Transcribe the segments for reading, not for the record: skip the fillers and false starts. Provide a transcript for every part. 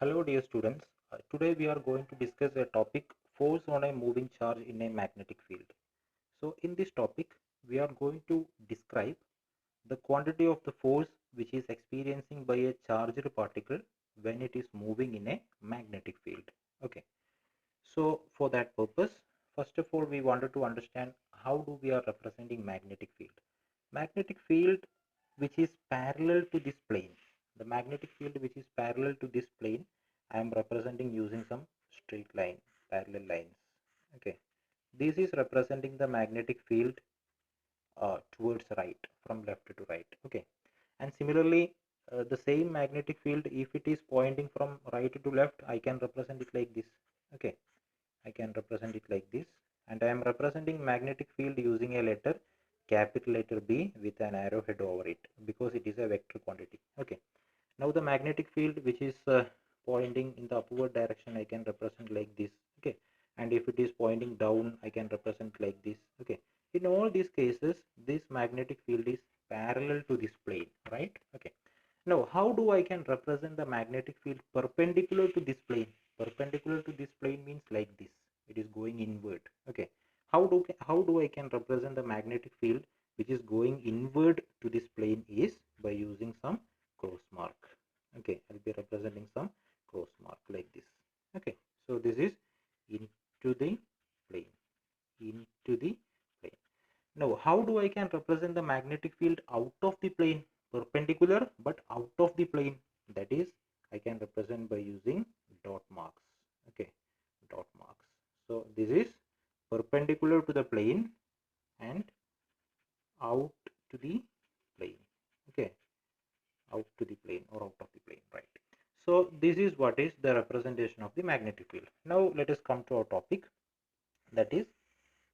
Hello dear students, today we are going to discuss a topic force on a moving charge in a magnetic field. So in this topic we are going to describe the quantity of the force which is experiencing by a charged particle when it is moving in a magnetic field. Okay, so for that purpose, first of all we wanted to understand how do we are representing magnetic field. Magnetic field which is parallel to this plane. The magnetic field which is parallel to this plane, I am representing using some straight line, parallel lines. Okay, this is representing the magnetic field towards right, from left to right. Okay, and similarly, the same magnetic field, if it is pointing from right to left, I can represent it like this. Okay, I can represent it like this, and I am representing magnetic field using a letter, capital letter B with an arrowhead over it, because it is a vector quantity. Okay, now the magnetic field which is pointing in the upward direction, I can represent like this. Okay, and if it is pointing down, I can represent like this. Okay, in all these cases this magnetic field is parallel to this plane, right? Okay, now how do I can represent the magnetic field perpendicular to this plane? Perpendicular to this plane means like this, it is going inward. Okay, how do I can represent the magnetic field which is going inward to this plane is by using some cross mark. Okay, I'll be representing some cross mark like this. Okay, so this is into the plane, into the plane. Now how do I can represent the magnetic field out of the plane? Perpendicular but out of the plane, that is I can represent by using dot marks. Okay, dot marks. So this is perpendicular to the plane and out to the plane. Okay, out to the plane or out of the plane, right? So this is what is the representation of the magnetic field. Now let us come to our topic, that is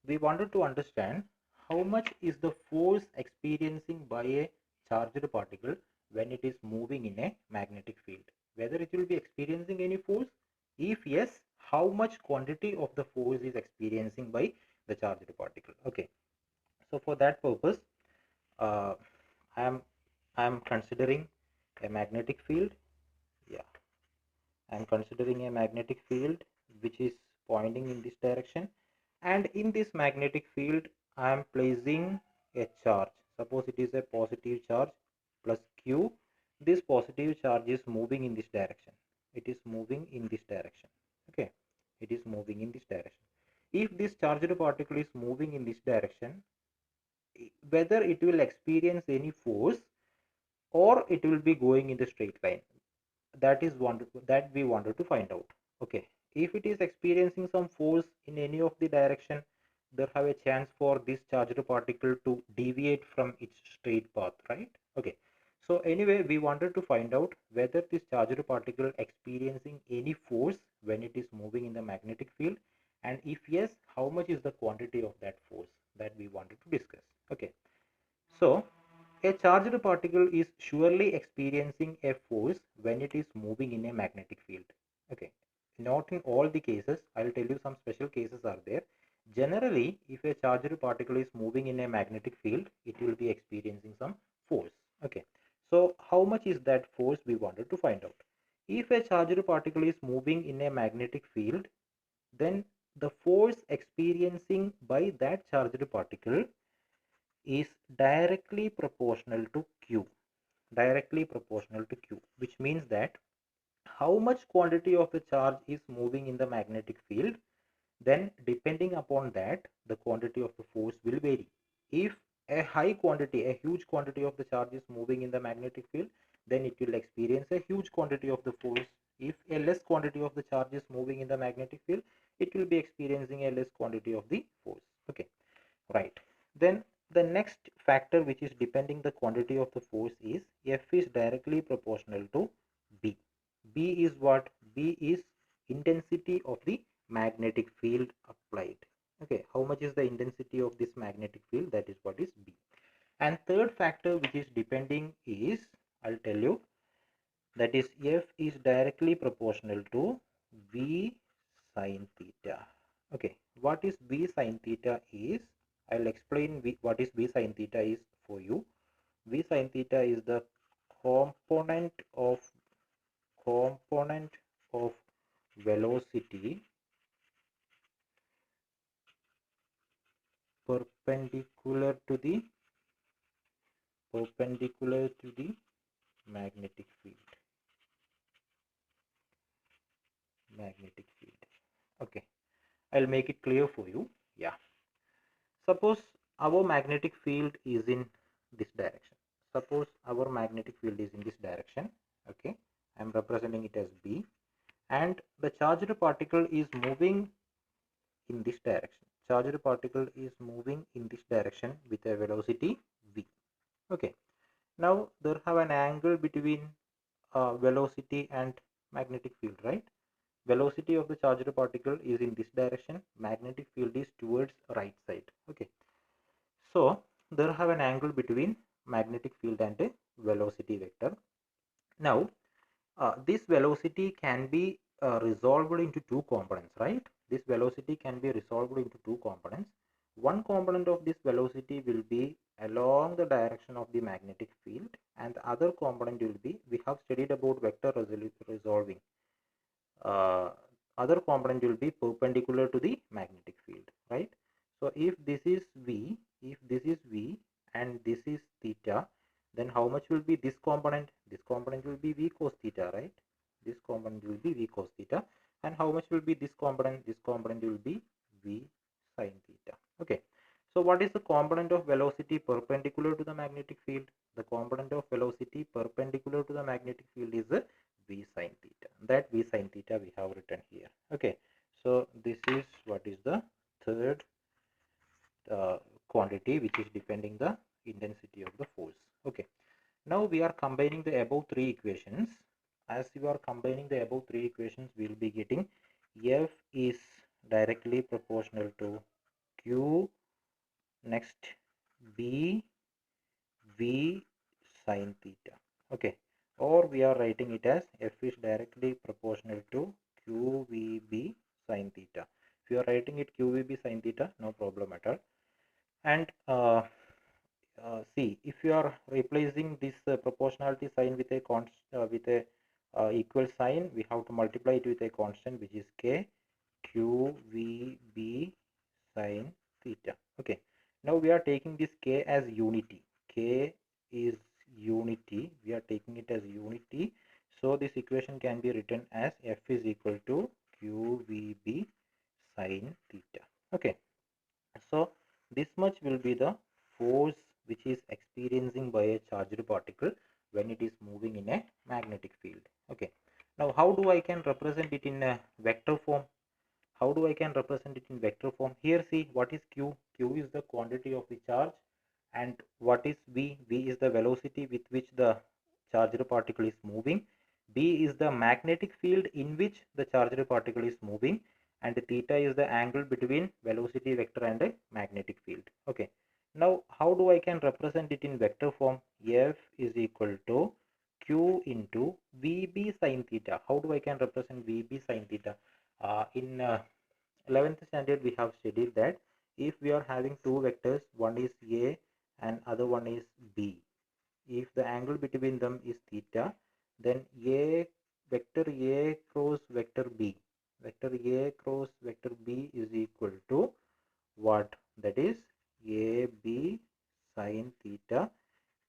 we wanted to understand how much is the force experiencing by a charged particle when it is moving in a magnetic field, whether it will be experiencing any force. If yes, how much quantity of the force is experiencing by the charged particle. Okay, so for that purpose, uh, i am I am considering a magnetic field. Yeah, I am considering a magnetic field which is pointing in this direction, and in this magnetic field I am placing a charge. Suppose it is a positive charge plus Q. This positive charge is moving in this direction. It is moving in this direction. Okay, it is moving in this direction. If this charged particle is moving in this direction, whether it will experience any force or it will be going in the straight line, that we wanted to find out. Okay, if it is experiencing some force in any of the direction, there have a chance for this charged particle to deviate from its straight path, right? Okay, so anyway we wanted to find out whether this charged particle experiencing any force when it is moving in the magnetic field, and if yes, how much is the quantity of that force, that we wanted to discuss. Okay, so a charged particle is surely experiencing a force when it is moving in a magnetic field. Okay, not in all the cases. I'll tell you some special cases are there. Generally, if a charged particle is moving in a magnetic field, it will be experiencing some force. Okay, so how much is that force we wanted to find out? If a charged particle is moving in a magnetic field, then the force experiencing by that charged particle is directly proportional to Q. Directly proportional to Q, which means that how much quantity of the charge is moving in the magnetic field, then depending upon that, the quantity of the force will vary. If a high quantity, a huge quantity of the charge is moving in the magnetic field, then it will experience a huge quantity of the force. If a less quantity of the charge is moving in the magnetic field, it will be experiencing a less quantity of the force. Okay, right. Then the next factor which is depending the quantity of the force is F is directly proportional to B. B is what? B is intensity of the magnetic field applied. Okay, how much is the intensity of this magnetic field? That is what is B. And third factor which is depending is, I'll tell you, that is F is directly proportional to V sine theta. Okay, what is V sine theta is, I'll explain what is V sine theta is for you. V sine theta is the component of the magnetic field. Okay, I'll make it clear for you. Yeah, suppose our magnetic field is in this direction. Suppose our magnetic field is in this direction. Okay, I'm representing it as B, and the charged particle is moving in this direction. Charged particle is moving in this direction with a velocity v. Okay, now there have an angle between velocity and magnetic field, right? Velocity of the charged particle is in this direction, magnetic field is towards right side. Okay, so there have an angle between magnetic field and a velocity vector. Now this velocity can be resolved into two components, right? This velocity can be resolved into two components. One component of this velocity will be along the direction of the magnetic field, and the other component will be, we have studied about vector resolving. Other component will be perpendicular to the magnetic field, right? So if this is v, and this is theta, then how much will be this component? This component will be v cos theta, right? This component will be v cos theta. And how much will be this component? This component will be v sin theta. Okay, so what is the component of velocity perpendicular to the magnetic field? The component of velocity perpendicular to the magnetic field is v sin theta. That v sin theta we have written here. Okay, so this is what is the third quantity which is depending the intensity of the force. Okay, now we are combining the above three equations. As you are combining the above three equations, we will be getting F is directly proportional to Q, next B V sin theta. Okay, or we are writing it as F is directly proportional to QVB sin theta. If you are writing it QVB sin theta, no problem at all. And see, if you are replacing this proportionality sign with a equal sign, we have to multiply it with a constant which is k QVB sin theta. Okay, now we are taking this k as unity. K is unity, we are taking it as unity, so this equation can be written as F is equal to QVB sin theta. Okay, so this much will be the force which is experiencing by a charged particle when it is moving in a magnetic field. Okay, now how do I can represent it in a vector form? How do I can represent it in vector form? Here, see, what is Q? Q is the quantity of the charge, and what is V? V is the velocity with which the charged particle is moving. B is the magnetic field in which the charged particle is moving, and theta is the angle between velocity vector and a magnetic field. Okay, now how do I can represent it in vector form? F is equal to Q into VB sin theta. How do I can represent VB sin theta? In 11th standard we have studied that if we are having two vectors, one is A and other one is B, if the angle between them is theta, then vector A cross vector B is equal to what? That is AB sin theta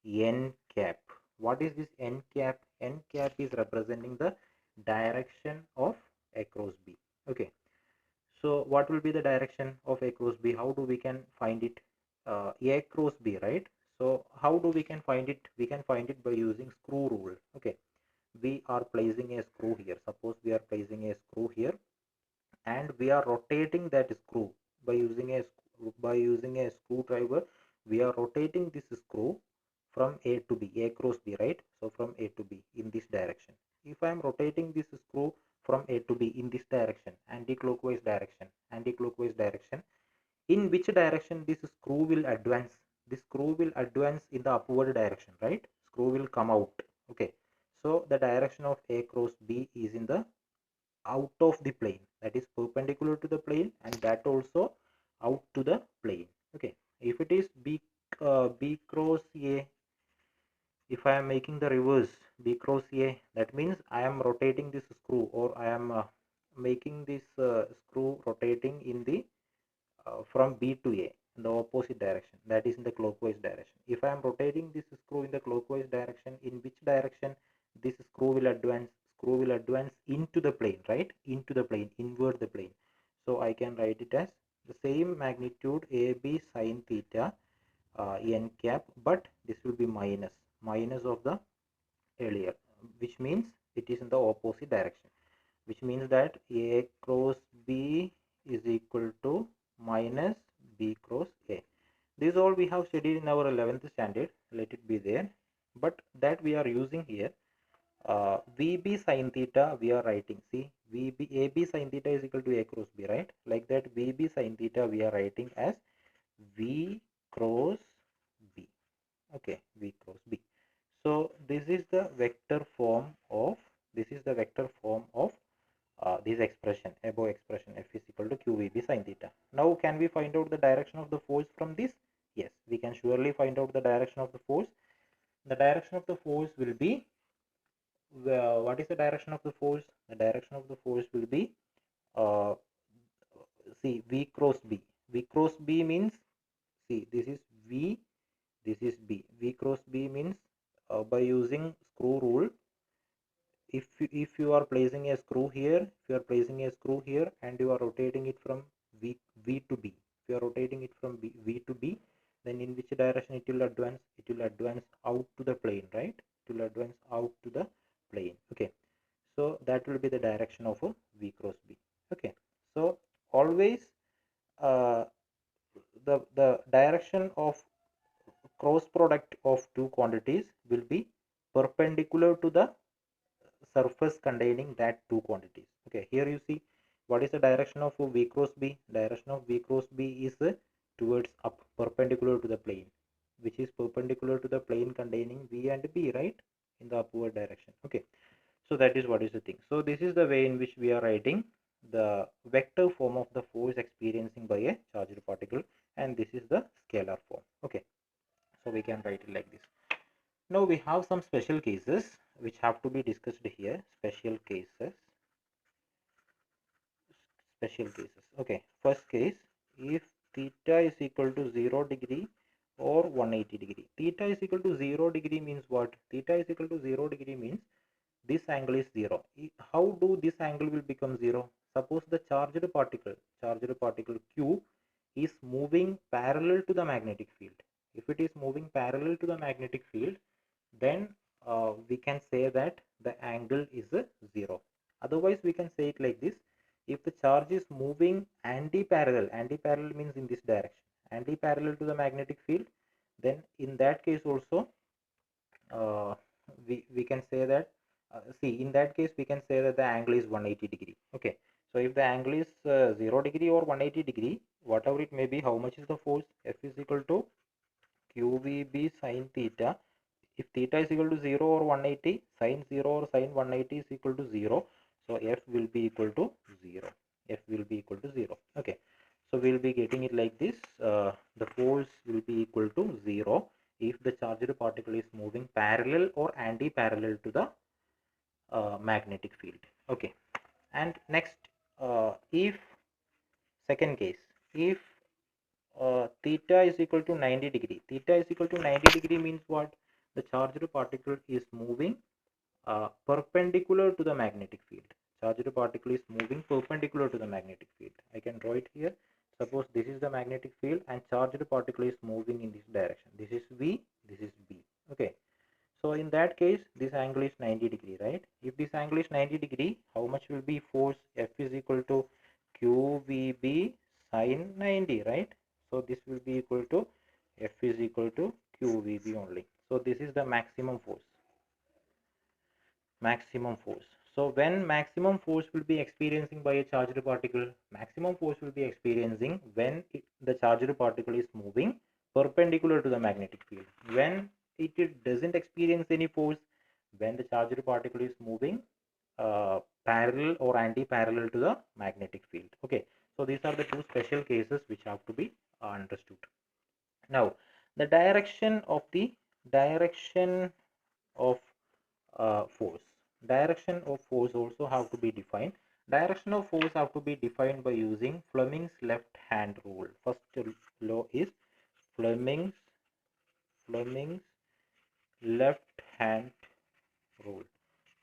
n cap. What is this n cap? N cap is representing the direction of A cross B. Okay, so what will be the direction of A cross B? How do we can find it? A cross B, right? So how do we can find it? We can find it by using screw rule. Okay, we are placing a screw here. Suppose we are placing a screw here, and we are rotating that screw by using a screwdriver. We are rotating this screw from A to B, A cross B, right? So from A to B in this direction. If I am rotating this screw from A to B in this direction, anti-clockwise direction, in which direction this screw will advance? This screw will advance in the upward direction, right? Screw will come out. Okay, so the direction of A cross B is in the out of the plane, that is perpendicular to the plane, and that also out to the plane. Okay, if it is B cross A, if I am making the reverse B cross A, that means I am rotating this screw, or I am making this screw rotating in the from B to A. in the opposite direction, that is in the clockwise direction. If I am rotating this screw in the clockwise direction, in which direction this screw will advance? Screw will advance into the plane, right? Into the plane, invert the plane. So I can write it as the same magnitude AB sine theta n cap, but this will be minus of the earlier, which means it is in the opposite direction, which means that A cross B is equal to minus B cross A. This all we have studied in our 11th standard, let it be there, but that we are using here. VB sine theta we are writing, see, AB sine theta is equal to A cross B, right? Like that, VB sine theta we are writing as V cross B. Okay, V cross B. So this is the vector form of this expression, above expression, F is equal to QVB sine theta. Now can we find out the direction of the force from this? Yes, we can surely find out the direction of the force. The direction of the force will be, what is the direction of the force? The direction of the force will be, uh, see, V cross B. V cross B means, see, this is V, this is B. V cross B means, by using screw rule, if you are placing a screw here, and you are rotating it from V to B, if you are rotating it from V to B, then in which direction it will advance? It will advance out to the plane, right? It will advance out to the plane. Okay, so that will be the direction of a V cross B. Okay, so always the direction of cross product of two quantities will be perpendicular to the surface containing that two quantities. Okay, here you see what is the direction of V cross B. Direction of V cross B is towards up, perpendicular to the plane, which is perpendicular to the plane containing V and B, right, in the upward direction. Okay, so that is what is the thing. So this is the way in which we are writing the vector form of the force experiencing by a charged particle, and this is the scalar form. Okay, so we can write it like this. Now we have some special cases which have to be discussed here. Special cases. Okay, first case, if theta is equal to 0 degree or 180 degree. Theta is equal to 0 degree means what? Theta is equal to 0 degree means this angle is 0. How do this angle will become 0? Suppose the charged particle Q is moving parallel to the magnetic field. If it is moving parallel to the magnetic field, then we can say that the angle is 0. Otherwise we can say it like this: if the charge is moving anti-parallel means in this direction, anti-parallel to the magnetic field, then in that case also uh, we can say that, see, in that case we can say that the angle is 180 degree. Okay, so if the angle is 0 degree or 180 degree, whatever it may be, how much is the force? F is equal to QVB sine theta. If theta is equal to 0 or 180, sine 0 or sine 180 is equal to 0. So F will be equal to 0. F will be equal to 0. Okay, so we'll be getting it like this. The force will be equal to 0 if the charged particle is moving parallel or anti-parallel to the magnetic field. Okay, and next, if second case, if theta is equal to 90 degree. Theta is equal to 90 degree means what? The charged particle is moving perpendicular to the magnetic field. Charged particle is moving perpendicular to the magnetic field. I can draw it here. Suppose this is the magnetic field and charged particle is moving in this direction. This is V, this is B. Okay, so in that case this angle is 90 degree, right? If this angle is 90 degree, how much will be force? F is equal to QVB sine 90, right? So this will be equal to F is equal to QVB only. So this is the maximum force. So when maximum force will be experiencing by a charged particle, maximum force will be experiencing when the charged particle is moving perpendicular to the magnetic field. When it doesn't experience any force, when the charged particle is moving parallel or anti-parallel to the magnetic field. Okay, so these are the two special cases which have to be understood. Now the direction of force. Direction of force also have to be defined. Direction of force have to be defined by using Fleming's left hand rule. First law is Fleming's left hand rule.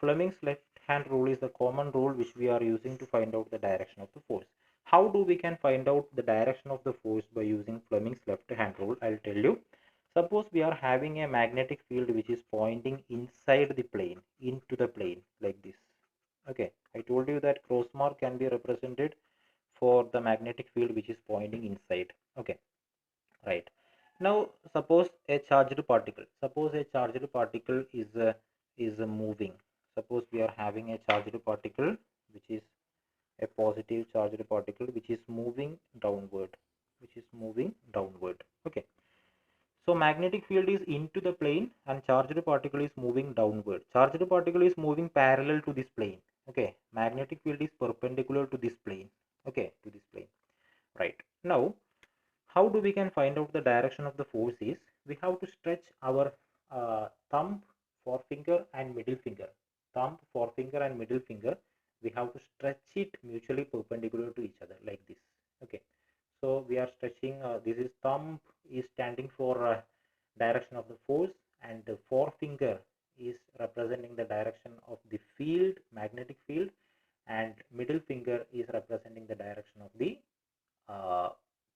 Fleming's left hand rule is the common rule which we are using to find out the direction of the force. How do we can find out the direction of the force by using Fleming's left hand rule? I'll tell you. Suppose we are having a magnetic field which is pointing inside the plane, into the plane, like this. Okay, I told you that cross mark can be represented for the magnetic field which is pointing inside. Okay, right. Now suppose a charged particle. Suppose a charged particle is moving. Suppose we are having a charged particle which is a positive charged particle which is moving downward. Okay. So magnetic field is into the plane and charged particle is moving downward. Charged particle is moving parallel to this plane. Okay. Magnetic field is perpendicular to this plane. Okay, to this plane. Right. Now, how do we can find out the direction of the force is we have to stretch our thumb, forefinger and middle finger. Thumb, forefinger and middle finger. We have to stretch it mutually perpendicular to each other like this. Okay. So we are stretching, this is thumb is standing for direction of the force and the forefinger is representing the direction of the field, magnetic field, and middle finger is representing the direction of the uh,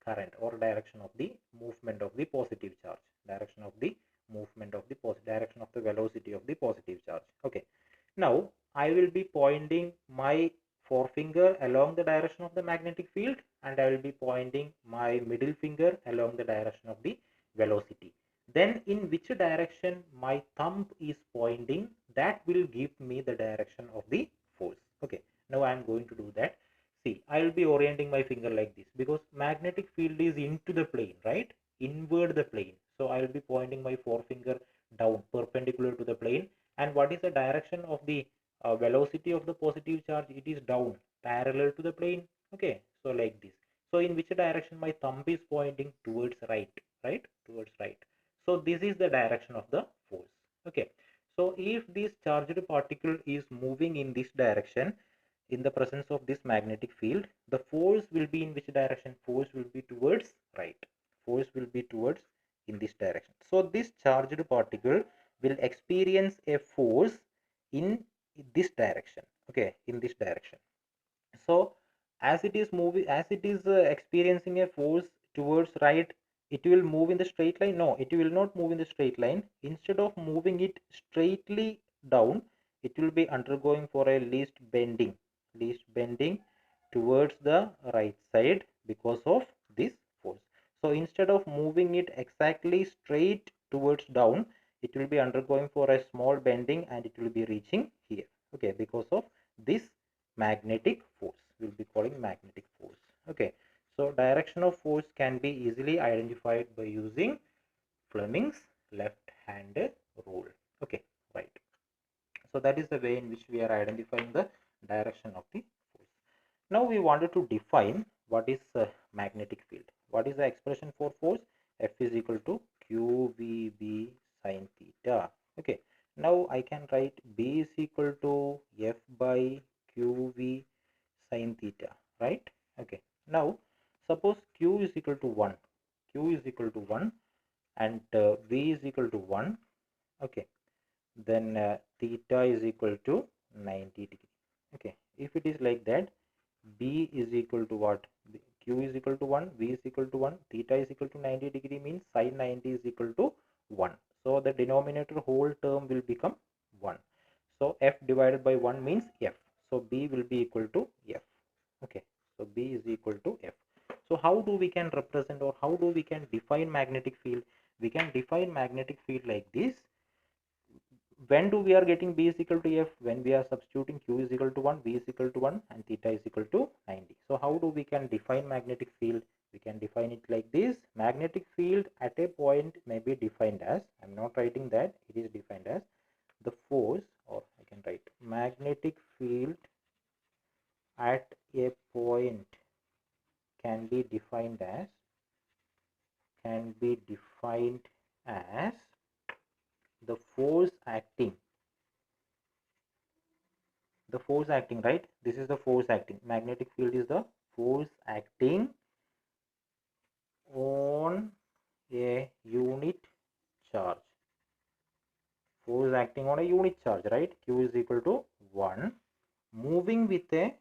current or direction of the movement of the positive charge, direction of the movement of the direction of the velocity of the positive charge. Okay. Now I will be pointing my forefinger along the direction of the magnetic field and I will be pointing my middle finger along the direction of the velocity. Then in which direction my thumb is pointing, that will give me the direction of the force. Okay. Now I am going to do that. See, I will be orienting my finger like this because magnetic field is into the plane, right? Inward the plane. So I will be pointing my forefinger down perpendicular to the plane. And what is the direction of the velocity of the positive charge? It is down parallel to the plane. Okay, so like this. So in which direction my thumb is pointing? Towards right, right? Towards right. So this is the direction of the force. Okay. So if this charged particle is moving in this direction, in the presence of this magnetic field, the force will be in which direction? Force will be towards right. Force will be towards in this direction. So this charged particle will experience a force in this direction. Okay, in this direction. So as it is moving, as it is experiencing a force towards right, it will move in the straight line. No, it will not move in the straight line. Instead of moving it straightly down, it will be undergoing for a least bending towards the right side because of this force. So instead of moving it exactly straight towards down, it will be undergoing for a small bending and it will be reaching here. Okay, because of this magnetic force, we'll be calling magnetic force. Okay, so direction of force can be easily identified by using Fleming's left hand rule. Okay, right. So that is the way in which we are identifying the direction of the force. Now we wanted to define what is magnetic field. What is the expression for force? F is equal to qvb sine theta. Okay, now I can write B is equal to F by qv sine theta, right? Okay, now suppose q is equal to 1, q is equal to 1 and v is equal to 1. Okay, then theta is equal to 90 degree. Okay, if it is like that, B is equal to what? Q is equal to 1, V is equal to 1, theta is equal to 90 degree means sine 90 is equal to 1. So the denominator whole term will become 1. So F divided by 1 means F. So B will be equal to F. Okay, so B is equal to F. So how do we can represent or how do we can define magnetic field? We can define magnetic field like this. When do we are getting B is equal to F? When we are substituting Q is equal to 1, V is equal to 1 and theta is equal to 90. So how do we can define magnetic field? We can define it like this. Magnetic field at a point may be defined as, I'm not writing that, it is defined as the force, or I can write magnetic field at a point can be defined as the force acting the force acting, right? This is the force acting. Magnetic field is the force acting on a unit charge. Force acting on a unit charge, right? Q is equal to 1, moving with a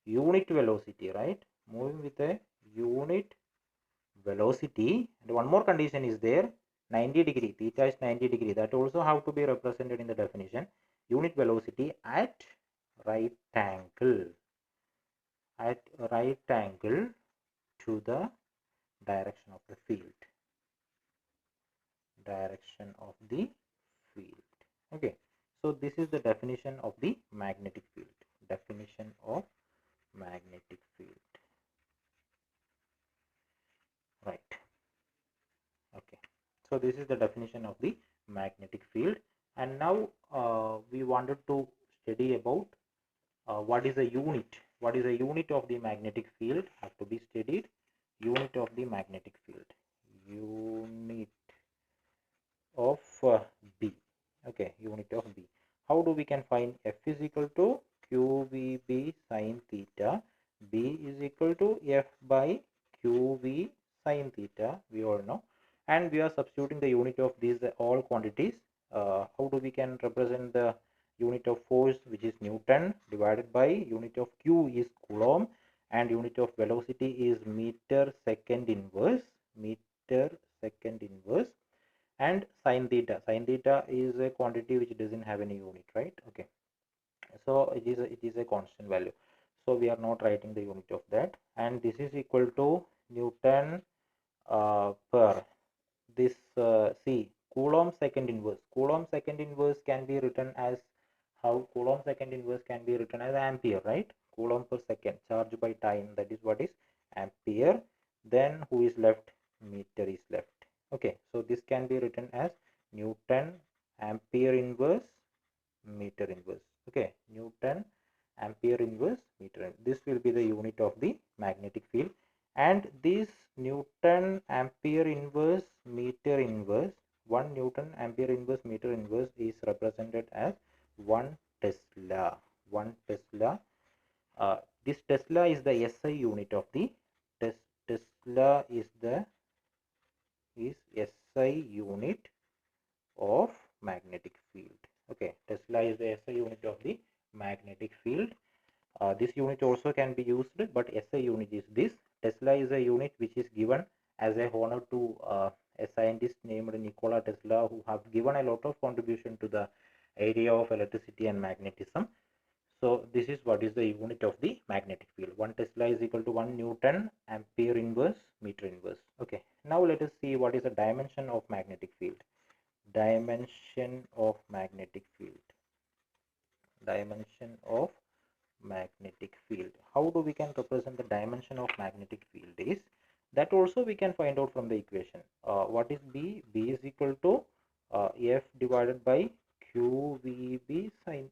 unit velocity, right? Moving with a unit velocity. And one more condition is there, 90 degree, theta is 90 degree. That also have to be represented in the definition. Unit velocity at right angle to the direction of the field. Okay, so this is the definition of the magnetic field. Definition of magnetic field, right? Okay, so this is the definition of the magnetic field. And now we wanted to study about what is a unit. What is a unit of the magnetic field? Have to be studied. Unit of the magnetic field. Unit of B. Okay, unit of B. How do we can find? F is equal to QVB sine theta. B is equal to F by QV sine theta. We all know. And we are substituting the unit of these all quantities. How do we can represent the unit of force, which is Newton, divided by unit of Q is Coulomb, and unit of velocity is meter second inverse. Meter second inverse. And sine theta is a quantity which doesn't have any unit, right? Okay, so it is a constant value, so we are not writing the unit of that. And this is equal to Newton per this C, Coulomb second inverse. Coulomb second inverse can be written as how? Coulomb second inverse can be written as ampere, right? Coulomb per second, charge by time, that is what is ampere. Then who is left? Meter is left. Okay, so this can be written as Newton ampere inverse meter inverse. Okay, Newton ampere inverse meter. This will be the unit of the magnetic field. And this Newton ampere inverse meter inverse, 1 Newton ampere inverse meter inverse is represented as 1 Tesla. 1 Tesla. This Tesla is the SI unit of the Tesla is SI unit of magnetic field. Okay, Tesla is the SI unit of the magnetic field. This unit also can be used, but SI unit is this. Tesla is a unit which is given as a honor to a scientist named Nikola Tesla, who have given a lot of contribution to the area of electricity and magnetism. So this is what is the unit of the magnetic field. 1 Tesla is equal to 1 Newton ampere inverse meter inverse. Okay, now let us see what is the dimension of magnetic field. Dimension of magnetic field. Dimension of magnetic field. How do we can represent the dimension of magnetic field is, that also we can find out from the equation. What is B? B is equal to F divided by QVB sine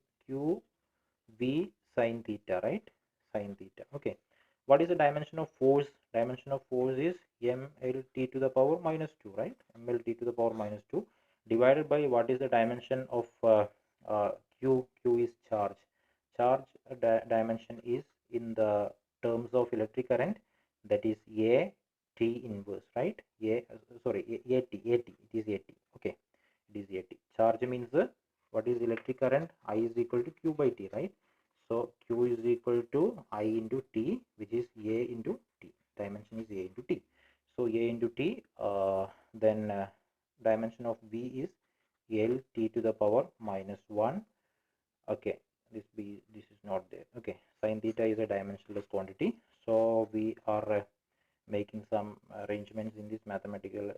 theta, right? Sine theta. Okay, what is the dimension of force? Dimension of force is mLt to the power minus 2, right? mLt to the power minus 2 divided by what is the dimension of Q? Q is charge. Charge dimension is in the terms of electric current, that is A T inverse, right? Sorry, AT, it is AT. Okay, it is AT. Charge means what is electric current? I is equal to Q by T, right? So Q is equal to I into T, which is A into T. Dimension is A into T. So A into T, then dimension of V is L T to the power minus 1. Okay, this is not there. Okay, sine theta is a dimensionless quantity, so we are making some arrangements in this mathematical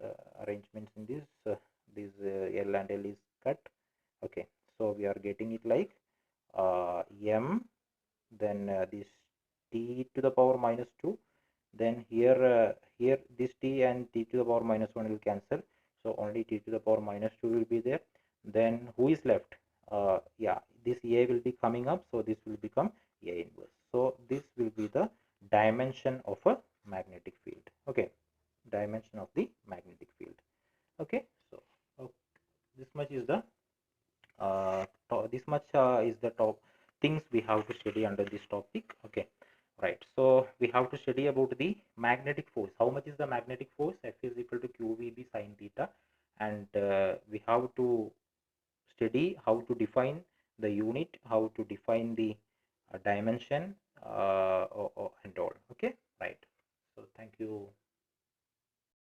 arrangements in this L and L is cut. Okay, so we are getting it like m, then this t to the power minus 2, then here this t and t to the power minus 1 will cancel, so only t to the power minus 2 will be there. Then who is left? Yeah, this A will be coming up, so this will become A inverse. So this will be the dimension of a magnetic field. Okay, dimension of the magnetic field. Okay, so this much is the this much is the top things we have to study under this topic. Okay, right. So we have to study about the magnetic force. How much is the magnetic force? F is equal to qvb sine theta, and we have to study how to define the unit, how to define the dimension, and all. Okay, right. So thank you.